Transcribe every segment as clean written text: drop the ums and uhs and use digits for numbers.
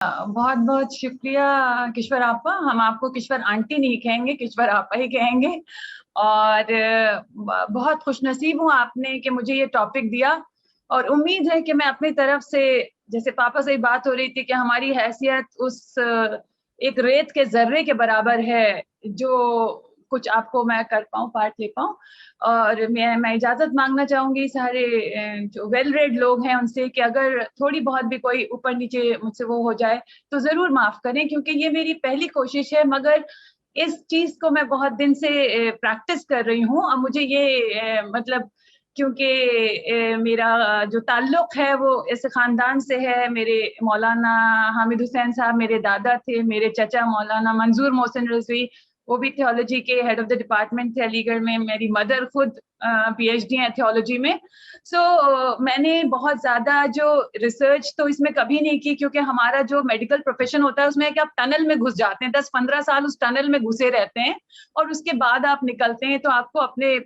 बहुत बहुत शुक्रिया किश्वर आपा। हम आपको किश्वर आंटी नहीं कहेंगे, किश्वर आपा ही कहेंगे। और बहुत खुशनसीब हूँ आपने कि मुझे ये टॉपिक दिया, और उम्मीद है कि मैं अपनी तरफ से, जैसे पापा से बात हो रही थी कि हमारी हैसियत उस एक रेत के जर्रे के बराबर है, जो कुछ आपको मैं कर पाऊँ, पार्ट ले पाऊँ। और मैं इजाजत मांगना चाहूंगी सारे जो वेल रेड लोग हैं उनसे कि अगर थोड़ी बहुत भी कोई ऊपर नीचे मुझसे वो हो जाए तो जरूर माफ करें, क्योंकि ये मेरी पहली कोशिश है। मगर इस चीज को मैं बहुत दिन से प्रैक्टिस कर रही हूँ। और मुझे ये मतलब, क्योंकि मेरा जो ताल्लुक है वो इस खानदान से है। मेरे मौलाना हामिद हुसैन साहब मेरे दादा थे, मेरे चचा मौलाना मंजूर मोहसिन रजवी, वो भी थियोलॉजी के हेड ऑफ द डिपार्टमेंट थे अलीगढ़ में। मेरी मदर खुद पीएचडी है थियोलॉजी में। मैंने बहुत ज्यादा जो रिसर्च तो इसमें कभी नहीं की, क्योंकि हमारा जो मेडिकल प्रोफेशन होता है उसमें कि आप टनल में घुस जाते हैं, 10-15 साल उस टनल में घुसे रहते हैं, और उसके बाद आप निकलते हैं तो आपको अपने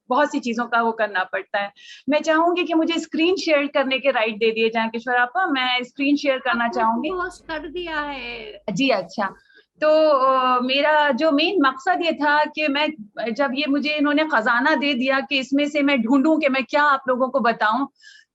बहुत सी चीजों का वो करना पड़ता है। मैं चाहूंगी कि मुझे स्क्रीन शेयर करने के राइट दे दिए जाए किश्वर आपा। मैं स्क्रीन शेयर करना चाहूंगी। पोस्ट कर दिया है जी अच्छा। तो मेरा जो मेन मकसद ये था कि मैं, जब ये मुझे इन्होंने खजाना दे दिया कि इसमें से मैं ढूंढूं कि मैं क्या आप लोगों को बताऊं,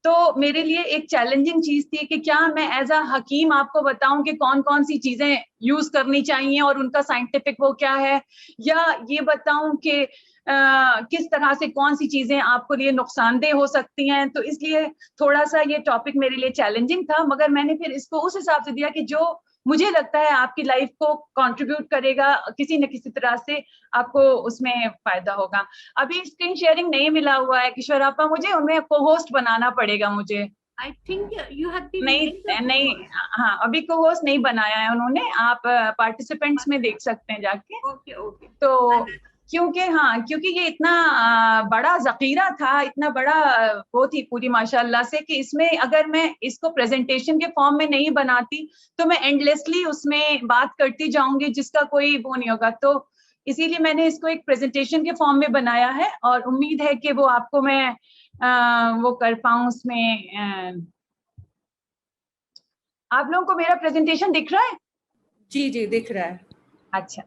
तो मेरे लिए एक चैलेंजिंग चीज थी कि क्या मैं एज अ हकीम आपको बताऊं कि कौन कौन सी चीजें यूज करनी चाहिए और उनका साइंटिफिक वो क्या है, या ये बताऊं कि किस तरह से कौन सी चीजें आपको लिए नुकसानदेह हो सकती हैं। तो इसलिए थोड़ा सा ये टॉपिक मेरे लिए चैलेंजिंग था, मगर मैंने फिर इसको उस हिसाब से दिया कि जो मुझे लगता है आपकी लाइफ को कंट्रीब्यूट करेगा किसी न किसी तरह से, आपको उसमें फायदा होगा। अभी स्क्रीन शेयरिंग नहीं मिला हुआ है किशोर आपा, मुझे उन्हें को होस्ट बनाना पड़ेगा मुझे। I think you have been नहीं मेड द नहीं, हाँ अभी को होस्ट नहीं बनाया है उन्होंने। आप पार्टिसिपेंट्स में देख सकते हैं जाके। Okay okay. तो क्योंकि हाँ, क्योंकि ये इतना बड़ा जखीरा था, इतना बड़ा वो थी पूरी माशाल्लाह से, कि इसमें अगर मैं इसको प्रेजेंटेशन के फॉर्म में नहीं बनाती तो मैं एंडलेसली उसमें बात करती जाऊंगी जिसका कोई वो नहीं होगा। तो इसीलिए मैंने इसको एक प्रेजेंटेशन के फॉर्म में बनाया है, और उम्मीद है कि वो आपको मैं वो कर पाऊं उसमें। आप लोगों को मेरा प्रेजेंटेशन दिख रहा है? जी जी दिख रहा है। अच्छा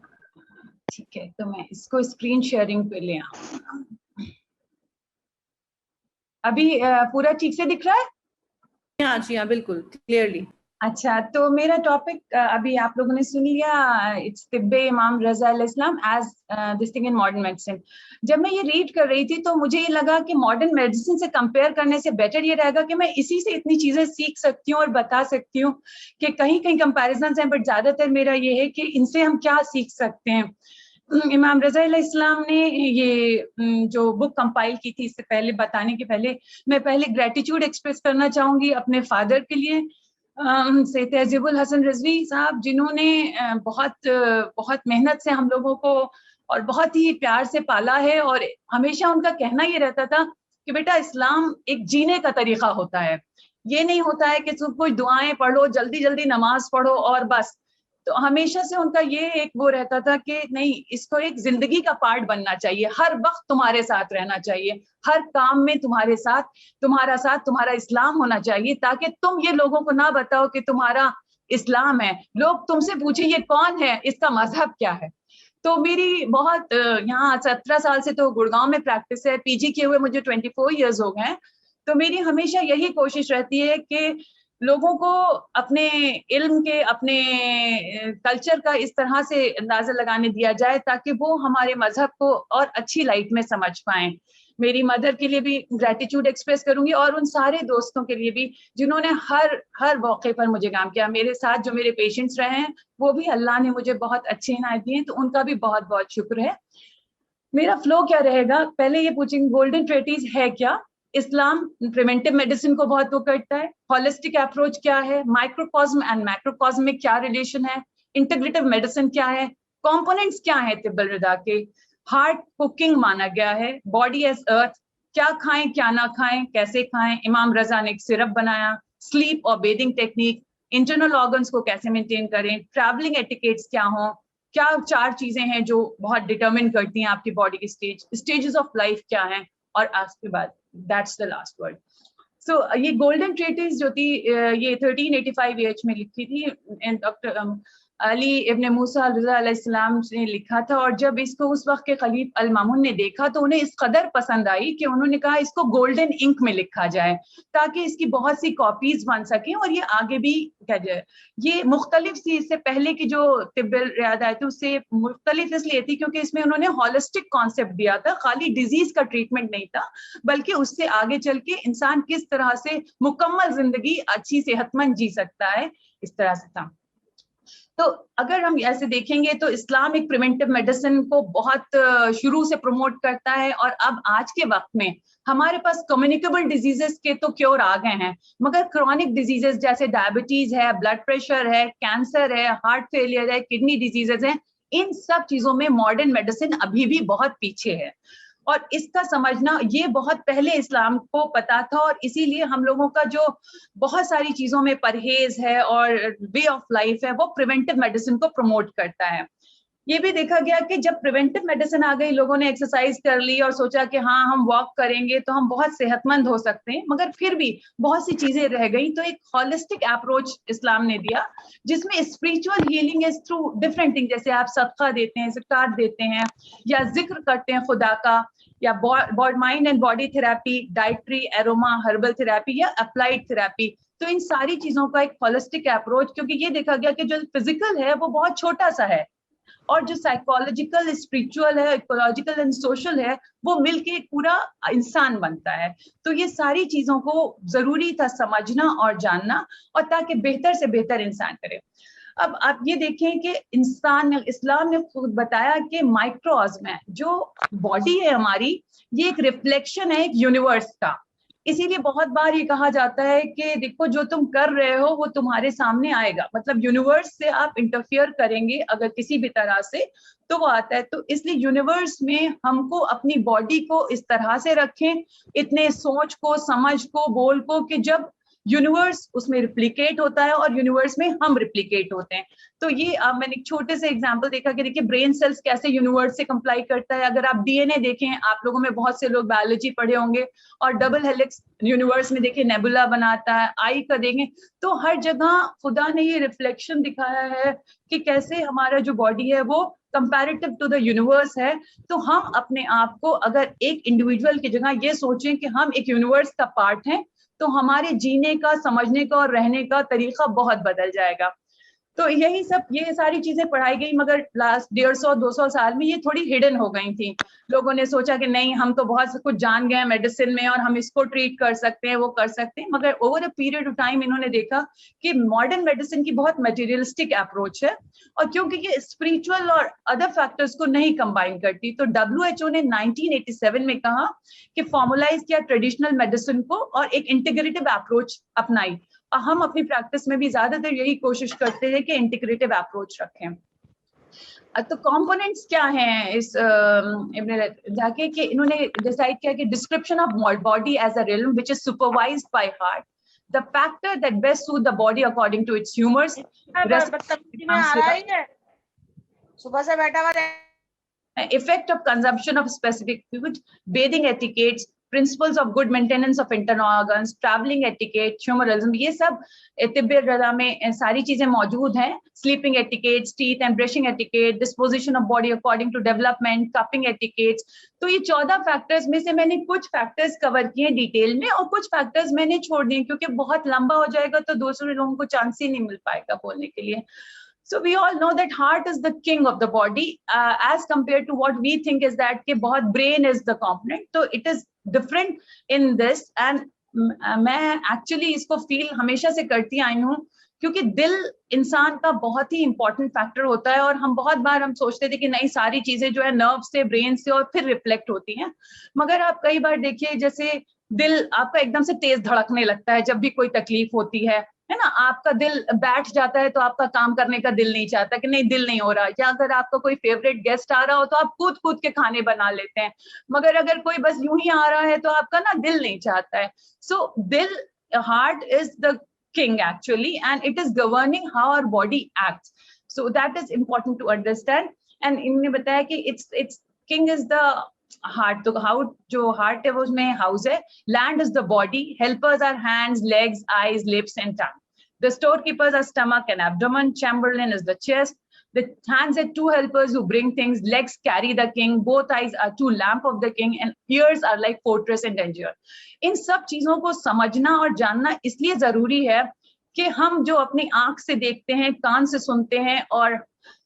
ठीक है, तो मैं इसको स्क्रीन शेयरिंग पे ले आऊँ। अभी पूरा ठीक से दिख रहा है? हाँ जी हाँ बिल्कुल क्लियरली। अच्छा, तो मेरा टॉपिक अभी आप लोगों ने सुन लिया, इट्स तिब्बे इमाम रजा अलैहिस्सलाम as this thing in modern medicine. जब मैं ये रीड कर रही थी तो मुझे ये लगा कि मॉडर्न मेडिसिन से कंपेयर करने से बेटर ये रहेगा कि मैं इसी से इतनी चीजें सीख सकती हूँ और बता सकती हूँ कि कहीं कहीं कंपैरिजन हैं, बट ज्यादातर मेरा ये है कि इनसे हम क्या सीख सकते हैं। इमाम रजा अलैहिस्सलाम ने ये जो बुक कंपाइल की थी, इससे पहले बताने के पहले मैं पहले ग्रेटिट्यूड एक्सप्रेस करना चाहूंगी अपने फादर के लिए, से तहजीबुल हसन रिजवी साहब, जिन्होंने बहुत बहुत मेहनत से हम लोगों को और बहुत ही प्यार से पाला है। और हमेशा उनका कहना ये रहता था कि बेटा इस्लाम एक जीने का तरीका होता है, ये नहीं होता है कि तुम कुछ दुआएं पढ़ो, जल्दी जल्दी नमाज पढ़ो और बस। तो हमेशा से उनका ये एक वो रहता था कि नहीं, इसको एक जिंदगी का पार्ट बनना चाहिए, हर वक्त तुम्हारे साथ रहना चाहिए, हर काम में तुम्हारे साथ तुम्हारा इस्लाम होना चाहिए, ताकि तुम ये लोगों को ना बताओ कि तुम्हारा इस्लाम है, लोग तुमसे पूछे ये कौन है, इसका मजहब क्या है। तो मेरी बहुत यहाँ 17 साल से तो गुड़गांव में प्रैक्टिस है, पीजी किए हुए मुझे 24 ईयर्स हो गए। तो मेरी हमेशा यही कोशिश रहती है कि लोगों को अपने इल्म के, अपने कल्चर का इस तरह से अंदाजा लगाने दिया जाए ताकि वो हमारे मजहब को और अच्छी लाइट में समझ पाए। मेरी मदर के लिए भी ग्रेटिट्यूड एक्सप्रेस करूंगी, और उन सारे दोस्तों के लिए भी जिन्होंने हर हर मौके पर मुझे काम किया। मेरे साथ जो मेरे पेशेंट्स रहे हैं वो भी अल्लाह ने मुझे बहुत अच्छे इनायत दिए हैं, तो उनका भी बहुत बहुत शुक्र है। मेरा फ्लो क्या रहेगा, पहले ये पूछेंगे गोल्डन ट्रेटीज है क्या, इस्लाम प्रिवेंटिव मेडिसिन को बहुत वो करता है, होलिस्टिक अप्रोच क्या है, माइक्रोकॉज्म एंड मैक्रोकॉज्म में क्या रिलेशन है, इंटीग्रेटिव मेडिसिन क्या है, कंपोनेंट्स क्या है तिब्बल रिदा के, हार्ट कुकिंग माना गया है, बॉडी एज अर्थ, क्या खाएं क्या ना खाएं, कैसे खाएं, इमाम रजा ने एक सिरप बनाया, स्लीप और बेदिंग टेक्निक, इंटरनल ऑर्गन्स को कैसे मेंटेन करें, ट्रैवलिंग एटिकेट्स क्या हो, क्या 4 चीजें हैं जो बहुत डिटरमिन करती हैं आपकी बॉडी की स्टेजेस ऑफ लाइफ क्या हैं, और उसके बाद दैट्स द लास्ट वर्ड। सो ये गोल्डन ट्रीटिस जो थी ये 1385 AH में लिखी थी, डॉक्टर अली इब्न मूसा रज़ा अलैहिस्सलाम ने लिखा था। और जब इसको उस वक्त के खलीफ अल मामून ने देखा तो उन्हें इस कदर पसंद आई कि उन्होंने कहा इसको गोल्डन इंक में लिखा जाए ताकि इसकी बहुत सी कॉपीज बन सकें और ये आगे भी क्या जाए। ये मुख्तलिफ सी इससे पहले की जो तिब्बल रियादात थी उससे मुख्तलिफ इसलिए थी क्योंकि इसमें उन्होंने हॉलिस्टिक कॉन्सेप्ट दिया था, खाली डिजीज का ट्रीटमेंट नहीं था बल्कि उससे आगे चल के इंसान किस तरह से मुकम्मल जिंदगी अच्छी सेहतमंद जी सकता है, इस तरह से था। तो अगर हम ऐसे देखेंगे तो इस्लाम एक प्रिवेंटिव मेडिसिन को बहुत शुरू से प्रमोट करता है और अब आज के वक्त में हमारे पास कम्युनिकेबल डिजीजेस के तो क्योर आ गए हैं, मगर क्रॉनिक डिजीजेस जैसे डायबिटीज है, ब्लड प्रेशर है, कैंसर है, हार्ट फेलियर है, किडनी डिजीजेस हैं, इन सब चीजों में मॉडर्न मेडिसिन अभी भी बहुत पीछे है। और इसका समझना ये बहुत पहले इस्लाम को पता था और इसीलिए हम लोगों का जो बहुत सारी चीजों में परहेज है और वे ऑफ लाइफ है वो प्रिवेंटिव मेडिसिन को प्रमोट करता है। ये भी देखा गया कि जब प्रिवेंटिव मेडिसिन आ गई, लोगों ने एक्सरसाइज कर ली और सोचा कि हाँ हम वॉक करेंगे तो हम बहुत सेहतमंद हो सकते हैं, मगर फिर भी बहुत सी चीजें रह गई। तो एक हॉलिस्टिक अप्रोच इस्लाम ने दिया जिसमें spiritual healing is through different thing, जैसे आप सदका देते हैं, ज़कात देते हैं या जिक्र करते हैं खुदा का, या mind and body therapy, dietary, aroma, herbal therapy या अप्लाइड थेरेपी। तो इन सारी चीजों का एक होलिस्टिक अप्रोच, क्योंकि ये देखा गया कि जो फिजिकल है वो बहुत छोटा सा है और जो साइकोलॉजिकल, स्पिरिचुअल है, इकोलॉजिकल एंड सोशल है वो मिलके एक पूरा इंसान बनता है। तो ये सारी चीजों को जरूरी था समझना और जानना, और ताकि बेहतर से बेहतर इंसान करे। अब आप ये देखें कि इस्लाम ने खुद बताया कि माइक्रोऑर्गेनिज्म है, जो बॉडी है हमारी, ये एक रिफ्लेक्शन है एक यूनिवर्स का। इसीलिए बहुत बार ये कहा जाता है कि देखो जो तुम कर रहे हो वो तुम्हारे सामने आएगा, मतलब यूनिवर्स से आप इंटरफियर करेंगे अगर किसी भी तरह से तो वो आता है। तो इसलिए यूनिवर्स में हमको अपनी बॉडी को इस तरह से रखें, इतने सोच को, समझ को, बोल को, कि जब यूनिवर्स उसमें रिप्लिकेट होता है और यूनिवर्स में हम रिप्लिकेट होते हैं। तो ये मैंने एक छोटे से एग्जांपल देखा कि देखिए ब्रेन सेल्स कैसे यूनिवर्स से कंप्लाई करता है। अगर आप डीएनए देखें, आप लोगों में बहुत से लोग बायोलॉजी पढ़े होंगे, और डबल हेलिक्स यूनिवर्स में देखिए नेबुला बनाता है, आई का देखें, तो हर जगह खुदा ने ये रिफ्लेक्शन दिखाया है कि कैसे हमारा जो बॉडी है वो कंपैरेटिव टू द यूनिवर्स है। तो हम अपने आप को अगर एक इंडिविजुअल की जगह ये सोचें कि हम एक यूनिवर्स का पार्ट हैं, तो हमारे जीने का, समझने का और रहने का तरीका बहुत बदल जाएगा। तो यही सब, ये सारी चीजें पढ़ाई गई, मगर लास्ट 150-200 साल में ये थोड़ी हिडन हो गई थी। लोगों ने सोचा कि नहीं हम तो बहुत कुछ जान गए हैं मेडिसिन में और हम इसको ट्रीट कर सकते हैं, वो कर सकते हैं, मगर over a period of time इन्होंने देखा कि मॉडर्न मेडिसिन की बहुत मटेरियलिस्टिक अप्रोच है, और क्योंकि ये स्पिरिचुअल और अदर फैक्टर्स को नहीं कंबाइन करती, तो WHO ने 1987 में कहा कि फॉर्मुलाइज किया ट्रेडिशनल मेडिसिन को और एक इंटीग्रेटिव अप्रोच अपनाई। हम अपनी प्रैक्टिस में भी ज्यादातर यही कोशिश करते हैं कि इंटीग्रेटिव अप्रोच रखें। तो कंपोनेंट्स क्या हैं इस जाके कि इन्होंने डिसाइड किया कि description of body as a realm which is supervised by heart, the factor that best suit the body according to its humours, सुबह से बैठा हुआ, effect of consumption of specific food, bathing etiquettes, principles of good maintenance of internal organs, traveling etiquette, humorism, ये सब तिब्बे रज़ा में सारी चीजें मौजूद हैं। sleeping etiquettes, teeth and brushing etiquette, disposition of body according to development, cupping etiquettes। तो ये 14 factors में से मैंने कुछ फैक्टर्स कवर किए डिटेल में और कुछ फैक्टर्स मैंने छोड़ दिए, क्योंकि बहुत लंबा हो जाएगा तो दूसरे लोगों को चांस ही नहीं मिल पाएगा बोलने के लिए। So we all know that heart is the king of the body, as compared to what we think is that कि बहुत brain is the component. So it is different in this, and मैं actually इसको feel हमेशा से करती आई हूँ, क्योंकि दिल इंसान का बहुत ही important factor होता है, और हम बहुत बार हम सोचते थे कि नहीं सारी चीजें जो है नर्व से, ब्रेन से और फिर रिफ्लेक्ट होती हैं, मगर आप कई बार देखिए जैसे दिल आपका एकदम से तेज धड़कने लगता है जब भी कोई तकलीफ होती है ना, आपका दिल बैठ जाता है तो आपका काम करने का दिल नहीं चाहता कि नहीं दिल नहीं हो रहा, या अगर आपका कोई फेवरेट गेस्ट आ रहा हो तो आप कूद कूद के खाने बना लेते हैं, मगर अगर कोई बस यूं ही आ रहा है तो आपका ना दिल नहीं चाहता है। सो दिल, heart is the king actually, and it is governing how our body acts, so that is important to understand। and इन्होंने बताया कि it's king is the heart, तो हाउ जो हार्ट है वो उसमें हाउस है, land is the body, helpers are hands, legs, eyes, lips and tongue, the store keepers are stomach and abdomen, chamberlain is the chest, the hands are two helpers who bring things, legs carry the king, both eyes are two lamp of the king, and ears are like fortress and danger. इन सब चीजों को समझना और जानना इसलिए जरूरी है कि हम जो अपनी आंख से देखते हैं, कान से सुनते हैं, और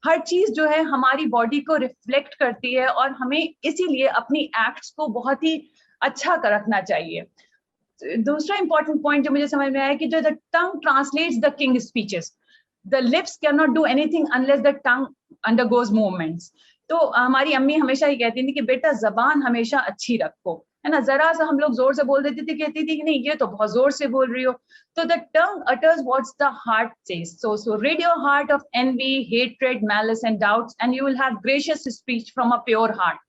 हर चीज जो है हमारी बॉडी को रिफ्लेक्ट करती है, और हमें इसीलिए अपनी एक्ट्स को बहुत ही अच्छा रखना चाहिए। दूसरा इंपॉर्टेंट पॉइंट जो मुझे समझ में आया कि जो the tongue translates the king speeches, the lips cannot do anything unless the tongue undergoes movements. तो हमारी अम्मी हमेशा ही कहती थी कि बेटा जबान हमेशा अच्छी रखो, है ना, जरा सा हम लोग जोर से बोल देते थे, कहती थी कि नहीं ये तो बहुत जोर से बोल रही हो। तो the tongue utters what the heart says. So rid your heart of envy, hatred, malice and doubts and you will have gracious speech from a pure heart.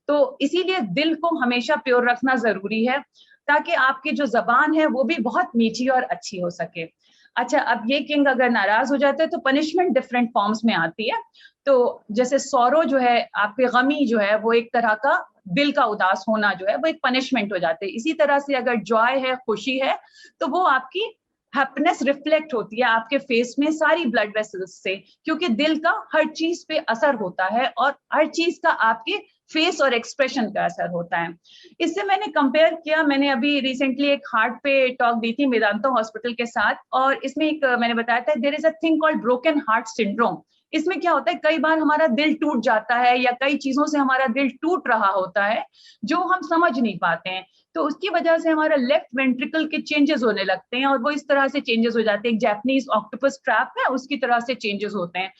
तो इसीलिए दिल को हमेशा प्योर रखना जरूरी है, ताकि आपकी जो जबान है वो भी बहुत मीठी और अच्छी हो सके। अच्छा, अब ये किंग अगर नाराज हो जाते हैं तो पनिशमेंट डिफरेंट फॉर्म्स में आती है। तो जैसे सौरो जो है, आपके गमी जो है वो एक तरह का दिल का उदास होना जो है वो एक पनिशमेंट हो जाते हैं। इसी तरह से अगर जॉय है, खुशी है, तो वो आपकी हैप्पीनेस रिफ्लेक्ट होती है आपके फेस में सारी ब्लड वेसल्स से, क्योंकि दिल का हर चीज पे असर होता है और हर चीज का आपके फेस और एक्सप्रेशन का असर होता है। इससे मैंने कंपेयर किया, मैंने अभी रिसेंटली एक हार्ट पे टॉक दी थी वेदांता हॉस्पिटल के साथ, और इसमें एक मैंने बताया था there is a thing called broken heart syndrome. इसमें क्या होता है, कई बार हमारा दिल टूट जाता है या कई चीजों से हमारा दिल टूट रहा होता है जो हम समझ नहीं पाते हैं, तो उसकी वजह से हमारा लेफ्ट वेंट्रिकल के चेंजेस होने लगते हैं और वो इस तरह से चेंजेस हो जाते हैं, एक जैपनीज ऑक्टोपस ट्रैप है उसकी तरह से चेंजेस होते हैं।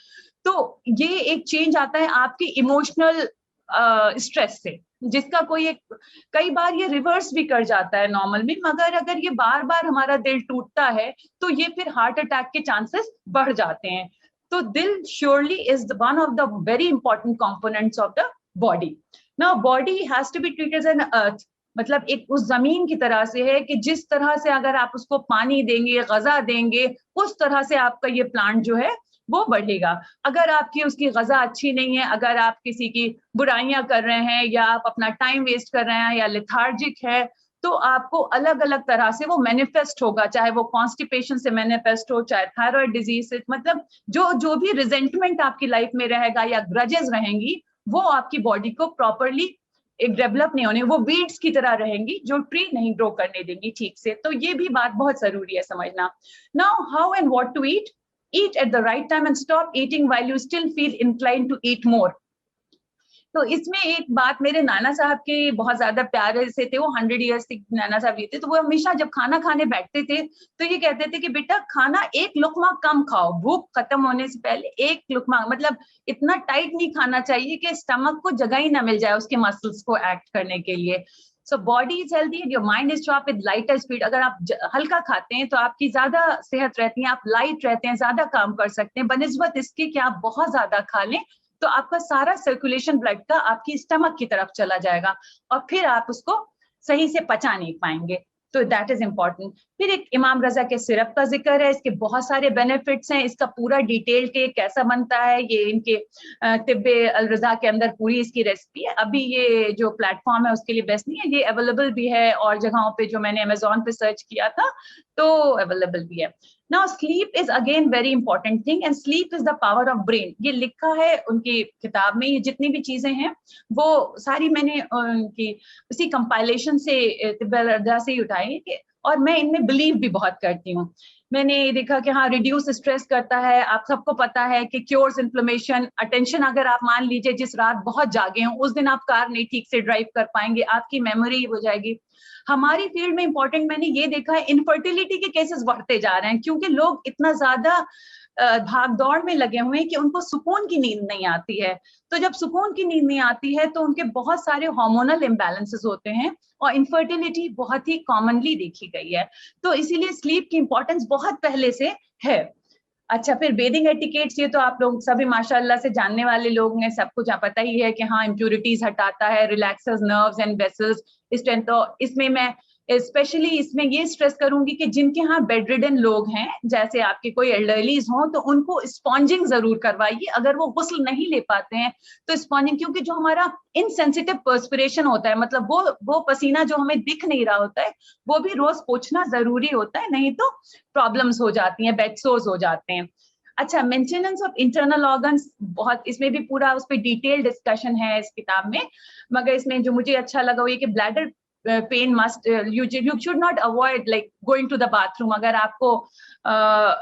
तो ये एक चेंज आता है आपकी इमोशनल स्ट्रेस से, जिसका कोई एक कई बार ये रिवर्स भी कर जाता है नॉर्मल में, मगर अगर ये बार बार हमारा दिल टूटता है तो ये फिर हार्ट अटैक के चांसेस बढ़ जाते हैं। तो दिल surely is one of the very important components of the body. Now body has to be treated as an earth, मतलब एक उस जमीन की तरह से है कि जिस तरह से अगर आप उसको पानी देंगे, गजा देंगे, उस तरह से आपका ये प्लांट जो है वो बढ़ेगा। अगर आपकी उसकी गजा अच्छी नहीं है, अगर आप किसी की बुराइयां कर रहे हैं या आप अपना टाइम वेस्ट कर रहे हैं या लेथार्जिक है, तो आपको अलग अलग तरह से वो मैनिफेस्ट होगा, चाहे वो कॉन्स्टिपेशन से मैनिफेस्ट हो, चाहे थायराइड डिजीज से, मतलब जो भी रिजेंटमेंट आपकी लाइफ में रहेगा या ग्रजेस रहेंगी वो आपकी बॉडी को प्रॉपरली एक डेवलप नहीं होने, वो वीड्स की तरह रहेंगी जो ट्री नहीं ग्रो करने देंगी ठीक से। तो ये भी बात बहुत जरूरी है समझना। Now how and what to eat, eat at the right time and stop eating while you still feel inclined to eat more. तो इसमें एक बात मेरे नाना साहब के बहुत ज्यादा प्यारे से थे, वो 100 years तक नाना साहब जी थे, तो वो हमेशा जब खाना खाने बैठते थे तो ये कहते थे कि बेटा खाना एक लुकमा कम खाओ, भूख खत्म होने से पहले एक लुकमा, मतलब इतना टाइट नहीं खाना चाहिए कि स्टमक को जगह ही ना मिल जाए उसके मसल्स को एक्ट करने के लिए। So body is healthy, your mind is sharp with lighter speed. अगर आप हल्का खाते हैं तो आपकी ज्यादा सेहत रहती है, आप लाइट रहते हैं, ज्यादा काम कर सकते हैं, बनिस्बत इसके कि आप बहुत ज्यादा खा लें तो आपका सारा सर्कुलेशन ब्लड का आपकी स्टमक की तरफ चला जाएगा और फिर आप उसको सही से पचा नहीं पाएंगे। तो दैट इज इंपॉर्टेंट। फिर एक इमाम रजा के सिरप का जिक्र है, इसके बहुत सारे बेनिफिट्स हैं, इसका पूरा डिटेल के कैसा बनता है ये इनके तिब्बे अल रजा के अंदर पूरी इसकी रेसिपी है। अभी ये जो प्लेटफॉर्म है उसके लिए बेस्ट नहीं है, ये अवेलेबल भी है और जगहों पे जो मैंने अमेजोन पे सर्च किया था तो अवेलेबल भी है। Now sleep is again very important thing and sleep is the power of brain. ये लिखा है उनकी किताब में, ये जितनी भी चीजें हैं वो सारी मैंने उनकी उसी कंपाइलेशन से तिब्बे से ही उठाई है, और मैं इनमें बिलीव भी बहुत करती हूँ। मैंने देखा कि हाँ रिड्यूस स्ट्रेस करता है, आप सबको पता है कि क्योर्स इन्फ्लेमेशन, अटेंशन, अगर आप मान लीजिए जिस रात बहुत जागे हों उस दिन आप कार नहीं ठीक से ड्राइव कर पाएंगे, आपकी मेमोरी हो जाएगी। हमारी फील्ड में इंपॉर्टेंट मैंने ये देखा है, इनफर्टिलिटी के केसेस बढ़ते जा रहे हैं क्योंकि लोग इतना ज्यादा भाग दौड़ में लगे हुए हैं कि उनको सुकून की नींद नहीं आती है। तो जब सुकून की नींद नहीं आती है तो उनके बहुत सारे हार्मोनल इम्बैलेंसेस होते हैं और इनफर्टिलिटी बहुत ही कॉमनली देखी गई है। तो इसीलिए स्लीप की इंपॉर्टेंस बहुत पहले से है। अच्छा, फिर बेदिंग एटिकेट्स, ये तो आप लोग सभी माशाल्लाह से जानने वाले लोग हैं, सब कुछ पता ही है कि हाँ इम्प्यूरिटीज हटाता है, relaxes nerves and vessels, strength. तो इसमें मैं स्पेशली इसमें ये स्ट्रेस करूंगी कि जिनके यहाँ बेड रिडन लोग हैं, जैसे आपके कोई एल्डरलीज हों, तो उनको स्पॉन्जिंग जरूर करवाइए। अगर वो गुस्ल नहीं ले पाते हैं तो स्पॉन्जिंग, क्योंकि जो हमारा इनसेंसिटिव पर्सपिरेशन होता है, मतलब वो पसीना जो हमें दिख नहीं रहा होता है, वो भी रोज पोंछना जरूरी होता है, नहीं तो प्रॉब्लम्स हो जाती हैं, बेड सोर्स हो जाते हैं। अच्छा, मेंटेनेंस ऑफ इंटरनल ऑर्गन्स, बहुत इसमें भी पूरा उस पर डिटेल डिस्कशन है इस किताब में, मगर इसमें जो मुझे अच्छा लगा वो ये कि bladder pain must, you should not avoid like going to the bathroom। अगर आपको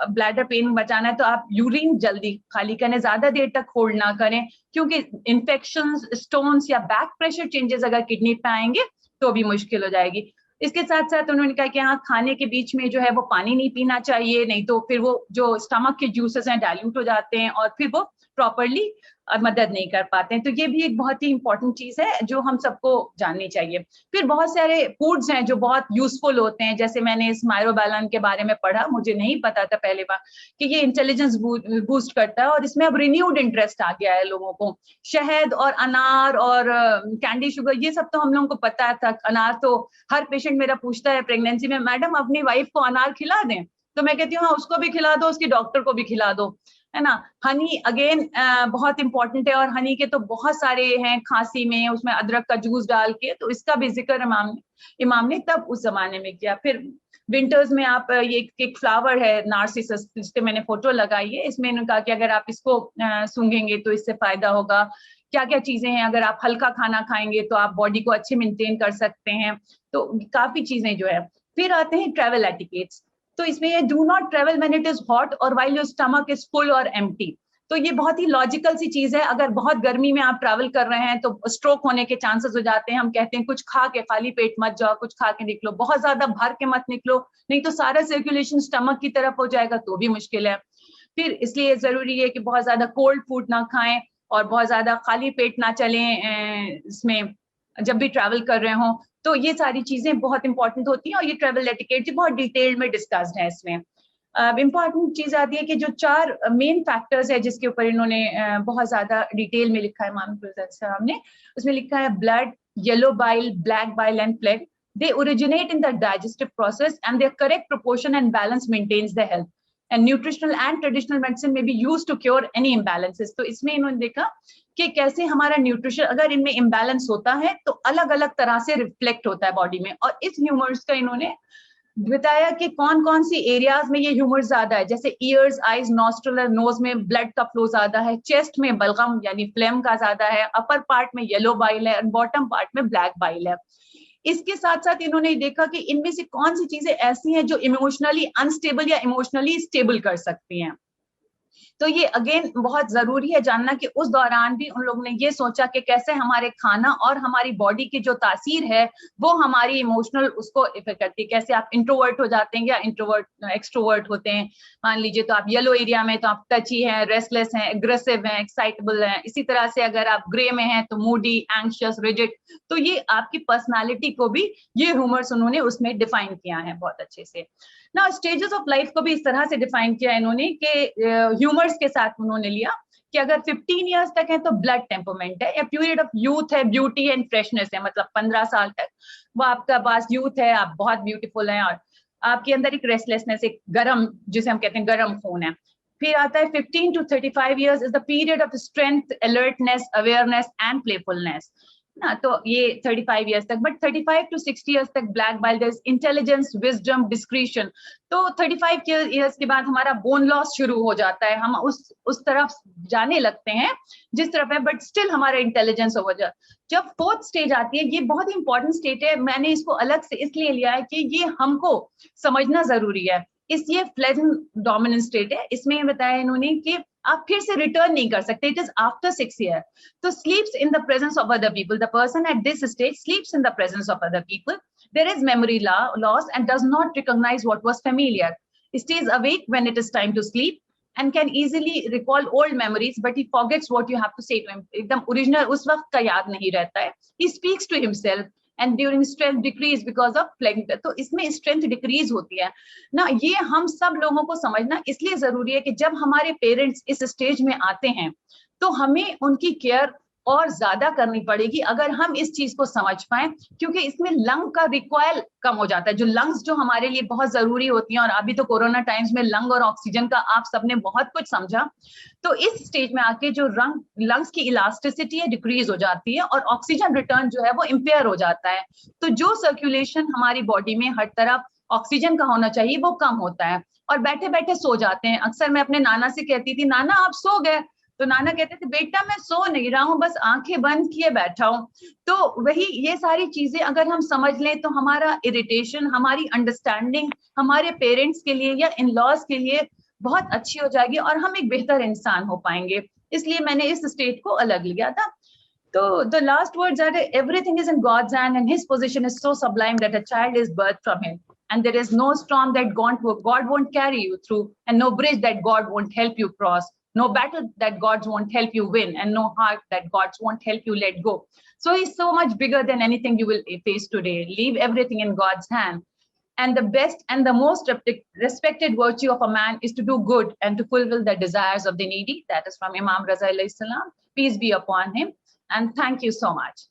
ब्लैडर पेन बचाना है तो आप यूरिन जल्दी खाली करें, ज्यादा देर तक होल्ड ना करें, क्योंकि इन्फेक्शंस, स्टोन्स या बैक प्रेशर चेंजेस अगर किडनी पे आएंगे तो भी मुश्किल हो जाएगी। इसके साथ साथ उन्होंने कहा कि हाँ, खाने के बीच में जो है वो पानी नहीं पीना चाहिए, नहीं तो फिर वो जो स्टमक के जूसेस हैं डाइल्यूट हो जाते हैं और फिर वो प्रॉपरली मदद नहीं कर पाते हैं। तो ये भी एक बहुत ही इंपॉर्टेंट चीज है जो हम सबको जाननी चाहिए। फिर बहुत सारे फूड्स हैं जो बहुत यूजफुल होते हैं, जैसे मैंने इस मायरोबालन के बारे में पढ़ा, मुझे नहीं पता था पहले बार कि ये इंटेलिजेंस बूस्ट करता है, और इसमें अब रिन्यूड इंटरेस्ट आ गया है लोगों को। शहद और अनार और कैंडी शुगर, ये सब तो हम लोगों को पता था। अनार तो हर पेशेंट मेरा पूछता है प्रेगनेंसी में, मैडम अपनी वाइफ को अनार खिला दें? तो मैं कहती हूँ हाँ, उसको भी खिला दो, उसकी डॉक्टर को भी खिला दो, है ना। हनी अगेन बहुत इंपॉर्टेंट है, और हनी के तो बहुत सारे हैं खांसी में, उसमें अदरक का जूस डाल के, तो इसका भी जिक्र इमाम ने तब उस जमाने में किया। फिर विंटर्स में आप ये एक फ्लावर है नार्सिसस, जिसके मैंने फोटो लगाई है, इसमें इन्होंने कहा कि अगर आप इसको सूंघेंगे तो इससे फायदा होगा। क्या क्या चीजें हैं, अगर आप हल्का खाना खाएंगे तो आप बॉडी को अच्छे मेंटेन कर सकते हैं, तो काफी चीजें जो है। फिर आते हैं ट्रेवल एटिकेट्स, तो इसमें ये do not travel when it is hot और while your stomach is full और एम्प्टी। तो ये बहुत ही लॉजिकल सी चीज है। अगर बहुत गर्मी में आप ट्रैवल कर रहे हैं तो स्ट्रोक होने के चांसेस हो जाते हैं। हम कहते हैं कुछ खा के, खाली पेट मत जाओ, कुछ खा के निकलो, बहुत ज्यादा भर के मत निकलो, नहीं तो सारा सर्कुलेशन स्टमक की तरफ हो जाएगा, तो भी मुश्किल है। फिर इसलिए जरूरी है कि बहुत ज्यादा कोल्ड फूड ना खाएं और बहुत ज्यादा खाली पेट ना चलें इसमें जब भी ट्रैवल कर रहे हो। तो ये सारी चीजें बहुत इंपॉर्टेंट होती हैं, और ये ट्रैवल एटिकेट बहुत डिटेल में डिस्कस्ड है इसमें। इम्पॉर्टेंट चीज आती है कि जो 4 मेन फैक्टर्स है जिसके ऊपर इन्होंने बहुत ज्यादा डिटेल में लिखा है इमाम साहब ने, उसमें लिखा है blood, yellow bile, black bile and plague, they originate in the digestive process and their correct proportion and balance maintains the health, and nutritional and traditional medicine may be used to cure any imbalances। तो इसमें इन्होंने देखा कि कैसे हमारा nutrition अगर इनमें imbalance होता है तो अलग अलग तरह से रिफ्लेक्ट होता है बॉडी में। और इस ह्यूमर्स का इन्होंने बताया कि कौन कौन सी एरियाज में ये ह्यूमर ज्यादा है, जैसे ईयर्स, आईज, नॉस्ट्रल, नोज में ब्लड का फ्लो ज्यादा है, चेस्ट में बलगम यानी फ्लेम का ज्यादा है, अपर पार्ट में येलो बाइल है और बॉटम पार्ट में ब्लैक बाइल है। इसके साथ साथ इन्होंने देखा कि इनमें से कौन सी चीजें ऐसी हैं जो इमोशनली अनस्टेबल या इमोशनली स्टेबल कर सकती हैं। तो ये अगेन बहुत जरूरी है जानना कि उस दौरान भी उन लोगों ने ये सोचा कि कैसे हमारे खाना और हमारी बॉडी की जो तासीर है वो हमारी इमोशनल उसको इफेक्ट करती है। कैसे आप इंट्रोवर्ट हो जाते हैं या इंट्रोवर्ट एक्सट्रोवर्ट होते हैं, मान लीजिए तो आप येलो एरिया में तो आप टची हैं, रेस्टलेस हैं, एग्रेसिव हैं, एक्साइटेबल हैं। इसी तरह से अगर आप ग्रे में हैं तो मूडी, एंग्शियस, रिजिड। तो ये आपकी पर्सनालिटी को भी ये ह्यूमर्स उन्होंने उसमें डिफाइन किया है बहुत अच्छे से ना। स्टेजेस ऑफ लाइफ को भी इस तरह से डिफाइन किया इन्होंने कि ह्यूमर्स के साथ उन्होंने लिया कि अगर 15 इयर्स तक है तो ब्लड टेम्परमेंट है, या पीरियड ऑफ यूथ है, ब्यूटी एंड फ्रेशनेस है, मतलब 15 साल तक वो आपका पास यूथ है, आप बहुत ब्यूटीफुल हैं और आपके अंदर एक रेस्टलेसनेस, एक गरम, जिसे हम कहते हैं गरम खून है। फिर आता है 15 to 35 years is the period of strength, alertness, awareness and playfulness ना। तो ये 35 इयर्स तक, बट 35 to 60 इयर्स तक ब्लैक बाइल, इंटेलिजेंस, विजडम, डिस्क्रीशन। तो 35 इयर्स के बाद हमारा बोन लॉस शुरू हो जाता है, हम उस तरफ जाने लगते हैं जिस तरफ है, बट स्टिल हमारा इंटेलिजेंस हो जाता है। जब 4th स्टेज आती है, ये बहुत इंपॉर्टेंट स्टेज है, मैंने इसको अलग से इसलिए लिया है कि ये हमको समझना जरूरी है। ये प्लेजेंट डोमिनेंट स्टेट है, इसमें बताया इन्होंने कि आप फिर से रिटर्न नहीं कर सकते, इट इज आफ्टर 6 years। तो sleeps in the presence of other people, the person at this stage sleeps in the presence of other people, there is memory loss and does not recognise what was familiar, stage awake when it is time to sleep and can easily recall old memories, but he forgets what you have to say to him। एकदम original उस वक्त का याद नहीं रहता है। he speaks to himself and during strength decrease because of plague। तो इसमें strength decrease होती है ना। ये हम सब लोगों को समझना इसलिए जरूरी है कि जब हमारे पेरेंट्स इस स्टेज में आते हैं तो हमें उनकी केयर और ज्यादा करनी पड़ेगी अगर हम इस चीज को समझ पाए, क्योंकि इसमें लंग का रिक्वायल कम हो जाता है। जो लंग्स जो हमारे लिए बहुत जरूरी होती हैं, और अभी तो कोरोना टाइम्स में लंग और ऑक्सीजन का आप सबने बहुत कुछ समझा, तो इस स्टेज में आके जो लंग्स की इलास्टिसिटी है डिक्रीज हो जाती है और ऑक्सीजन रिटर्न जो है वो इम्पेयर हो जाता है। तो जो सर्कुलेशन हमारी बॉडी में हर तरफ ऑक्सीजन का होना चाहिए वो कम होता है, और बैठे बैठे सो जाते हैं। अक्सर मैं अपने नाना से कहती थी, नाना आप सो गए? तो नाना कहते थे, बेटा मैं सो नहीं रहा हूँ, बस आंखें बंद किए बैठा हूँ। तो वही ये सारी चीजें अगर हम समझ लें तो हमारा इरिटेशन, हमारी अंडरस्टैंडिंग हमारे पेरेंट्स के लिए या इन लॉज के लिए बहुत अच्छी हो जाएगी और हम एक बेहतर इंसान हो पाएंगे। इसलिए मैंने इस स्टेट को अलग लिया था। So the last words are, everything is in God's hand and his position is so sublime that a child is birthed from him. And there is no storm that God won't carry you through, and no bridge that God won't help you cross, no battle that God won't help you win, and no heart that God won't help you let go. So he's so much bigger than anything you will face today. Leave everything in God's hand. And the best and the most respected virtue of a man is to do good and to fulfill the desires of the needy. That is from Imam Raza alayhi salam. Peace be upon him. And thank you so much.